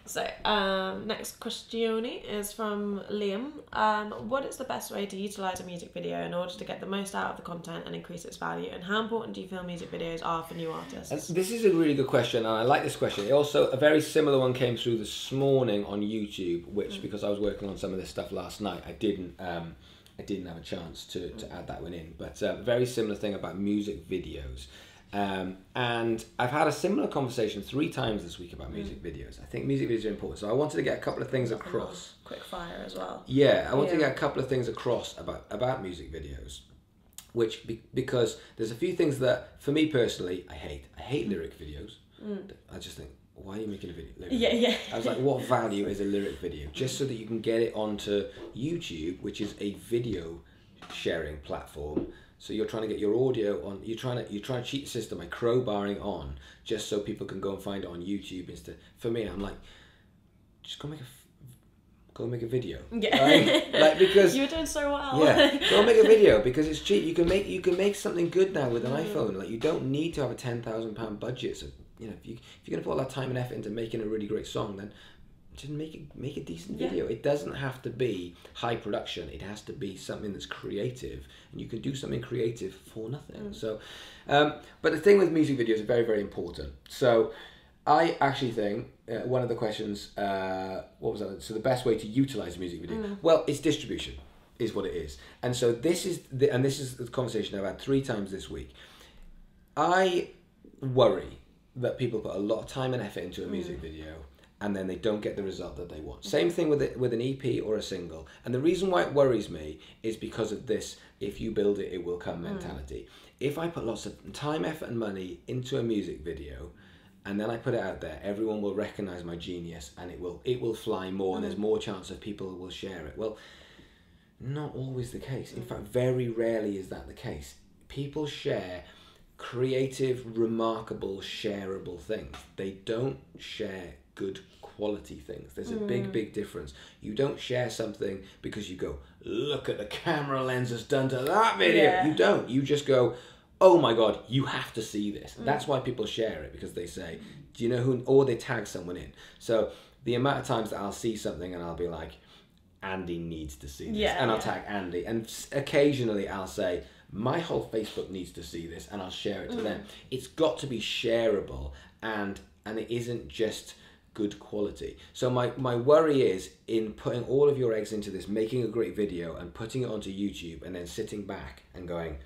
So, next question is from Liam. What is the best way to utilise a music video in order to get the most out of the content and increase its value? And how important do you feel music videos are for new artists? And this is a really good question, and I like this question. Also, a very similar one came through this morning on YouTube, which, because I was working on some of this stuff last night, I didn't have a chance to add that one in. But very similar thing about music videos. And I've had a similar conversation 3 times this week about music videos. I think music videos are important, so I wanted to get a couple of things across. Quick fire as well. Yeah, I wanted to get a couple of things across about music videos, which because there's a few things that, for me personally, I hate lyric videos. I just think, why are you making a video? Yeah. I was like, what value is a lyric video? Just so that you can get it onto YouTube, which is a video sharing platform. So you're trying to get your audio on. You're trying to cheat the system by crowbarring on, just so people can go and find it on YouTube instead. For me, I'm like, just go make a video. Yeah. Right? Like, because you were doing so well. Yeah, go make a video because it's cheap. You can make something good now with an iPhone. Like, you don't need to have a £10,000 budget. So if you're gonna put all that time and effort into making a really great song, then just make a decent video. It doesn't have to be high production. It has to be something that's creative, and you can do something creative for nothing. So, but the thing with music videos is very, very important. So, I actually think one of the questions, what was that? So the best way to utilize a music video, well, it's distribution, is what it is. And so this is the conversation I've had 3 times this week. I worry that people put a lot of time and effort into a music video, and then they don't get the result that they want. Same thing with an EP or a single. And the reason why it worries me is because of this, if you build it, it will come mentality. If I put lots of time, effort and money into a music video, and then I put it out there, everyone will recognize my genius, and it will fly more, and there's more chance of people will share it. Well, not always the case. In fact, very rarely is that the case. People share creative, remarkable, shareable things. They don't share good quality things. There's a big difference. You don't share something because you go, look at the camera lens that's done to that video. Yeah. You don't. You just go, oh my God, you have to see this. That's why people share it, because they say, do you know who, or they tag someone in. So the amount of times that I'll see something and I'll be like, Andy needs to see this. And I'll tag Andy. And occasionally I'll say, my whole Facebook needs to see this, and I'll share it to them. It's got to be shareable, and it isn't just good quality. So my worry is in putting all of your eggs into this, making a great video and putting it onto YouTube, and then sitting back and going,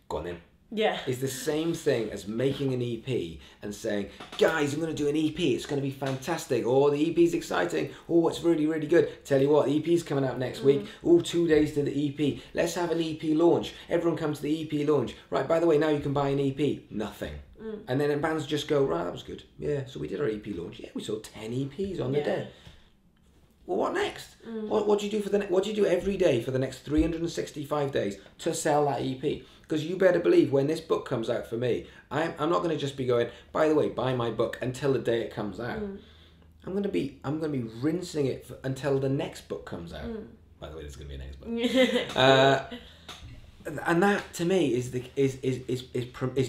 go on then. Yeah. Is the same thing as making an EP and saying, guys, I'm going to do an EP, it's going to be fantastic, or the EP's exciting, oh, it's really, really good. Tell you what, the EP's coming out next week, oh, 2 days to the EP, let's have an EP launch, everyone comes to the EP launch, right, by the way, now you can buy an EP, nothing. And then bands just go, right, that was good, yeah, so we did our EP launch, yeah, we sold 10 EPs on the day. Well, what next? What do you do what do you do every day for the next 365 days to sell that EP? Because you better believe when this book comes out for me, I'm not going to just be going, by the way, buy my book until the day it comes out. I'm going to be rinsing it until the next book comes out. By the way, there's going to be a next book. And that to me is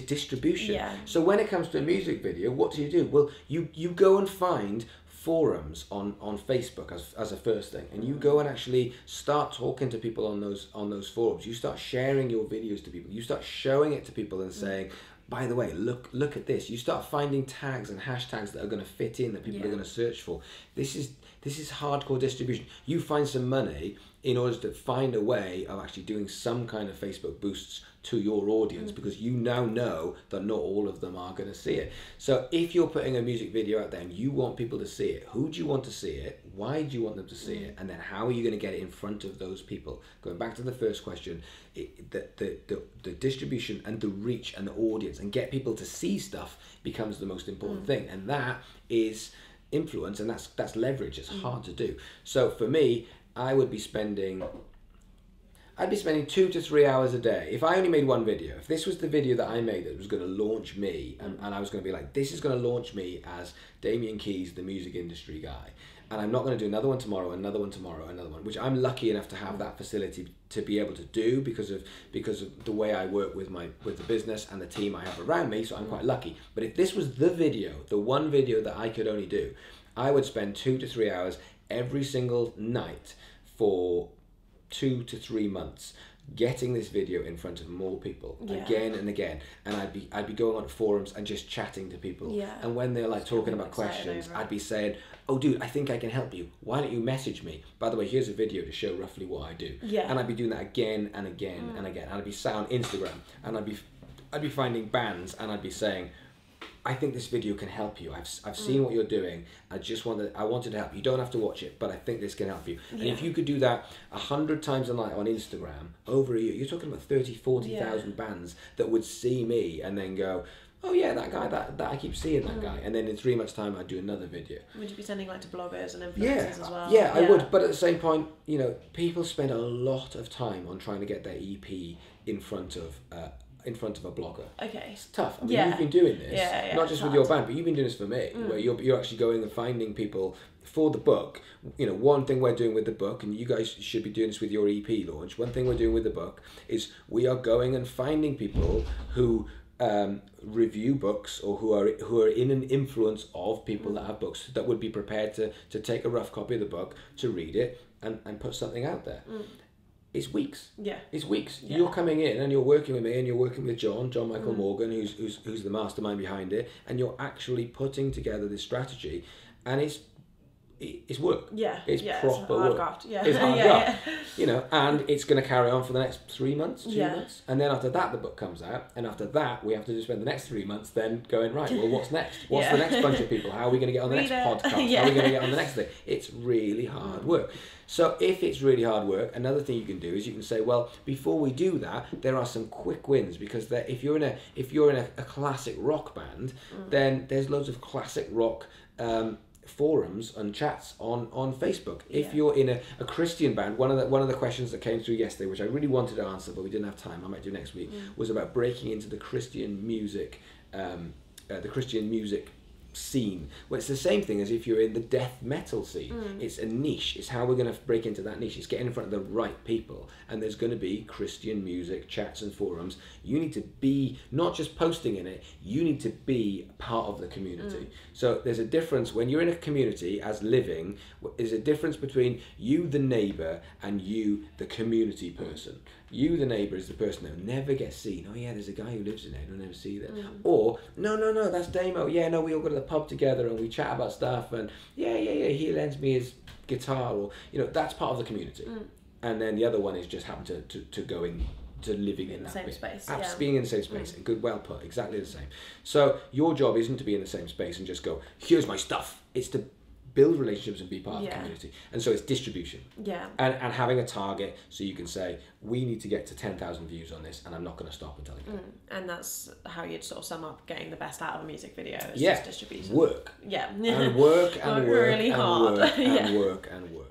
distribution. Yeah. So when it comes to a music video, what do? Well, you go and find forums on Facebook as a first thing, and you go and actually start talking to people on those forums. You start sharing your videos to people. You start showing it to people and saying, by the way, look at this. You start finding tags and hashtags that are going to fit in, that people are going to search for. This is hardcore distribution. You find some money in order to find a way of actually doing some kind of Facebook boosts to your audience, because you now know that not all of them are going to see it. So if you're putting a music video out there and you want people to see it, who do you want to see it? Why do you want them to see it? And then how are you going to get it in front of those people? Going back to the first question, the distribution and the reach and the audience and get people to see stuff becomes the most important thing. And that is influence, and that's leverage. It's hard to do. So for me, I'd be spending 2 to 3 hours a day. If I only made one video, if this was the video that I made that was going to launch me, and I was going to be like, this is going to launch me as Damian Keys, the music industry guy, and I'm not going to do another one tomorrow, another one tomorrow, another one, which I'm lucky enough to have that facility to be able to do because of the way I work with the business and the team I have around me, so I'm quite lucky. But if this was the one video that I could only do, I would spend 2 to 3 hours every single night for 2 to 3 months getting this video in front of more people again and again, and I'd be going on forums and just chatting to people, and when they're like talking about questions, I'd be saying, oh dude, I think I can help you, why don't you message me, by the way, here's a video to show roughly what I do. And I'd be doing that again and again and again, and I'd be sat on Instagram and I'd be finding bands and I'd be saying, I think this video can help you. I've seen what you're doing. I wanted to help you. You don't have to watch it, but I think this can help you. And if you could do that 100 times a night on Instagram over a year, you're talking about 30, 40,000 bands that would see me and then go, oh yeah, that guy, that I keep seeing that guy. And then in 3 months' time, I'd do another video. Would you be sending like to bloggers and influencers as well? Yeah, I would. But at the same point, you know, people spend a lot of time on trying to get their EP in front of a blogger. Okay. It's tough. I mean, you've been doing this, not just with your band, but you've been doing this for me, where you're actually going and finding people for the book. You know, one thing we're doing with the book, and you guys should be doing this with your EP launch, one thing we're doing with the book is we are going and finding people who review books or who are in an influence of people that have books that would be prepared to take a rough copy of the book, to read it and put something out there. It's weeks. Yeah. It's weeks. Yeah. You're coming in and you're working with me and you're working with John Michael Morgan, who's the mastermind behind it, and you're actually putting together this strategy, and it's work. Yeah. It's proper work. Graft. Yeah. It's hard graft. You know, and it's going to carry on for the next 3 months, 2 months, and then after that the book comes out, and after that we have to just spend the next 3 months then going, right, well, what's next? What's the next bunch of people? How are we going to get on the next podcast? How are we going to get on the next thing? It's really hard work. So if it's really hard work, another thing you can do is you can say, well, before we do that, there are some quick wins, because if you're in a classic rock band, then there's loads of classic rock forums and chats on Facebook. If you're in a Christian band, one of the questions that came through yesterday, which I really wanted to answer but we didn't have time, I might do next week, was about breaking into the Christian music scene. Well, it's the same thing as if you're in the death metal scene. It's a niche. It's how we're going to break into that niche. It's getting in front of the right people, and there's going to be Christian music chats and forums. You need to be not just posting in it, you need to be part of the community. So there's a difference when you're in a community as living. There's a difference between you the neighbour and you the community person. You the neighbour is the person that never gets seen. Oh yeah, there's a guy who lives in there, you'll never see them. Or no, that's Damo. Yeah, no, we all go to the pub together and we chat about stuff, and yeah, he lends me his guitar, or that's part of the community. And then the other one is just happen to go in to living in that same space. Being in the same space. Good, well put, exactly the same. So your job isn't to be in the same space and just go, here's my stuff. It's to build relationships and be part of the community. And so it's distribution. Yeah. And having a target, so you can say, we need to get to 10,000 views on this, and I'm not going to stop until I get it. And that's how you'd sort of sum up getting the best out of a music video. Is just distribution. Work. Yeah. And work and work really and hard. work and work and work.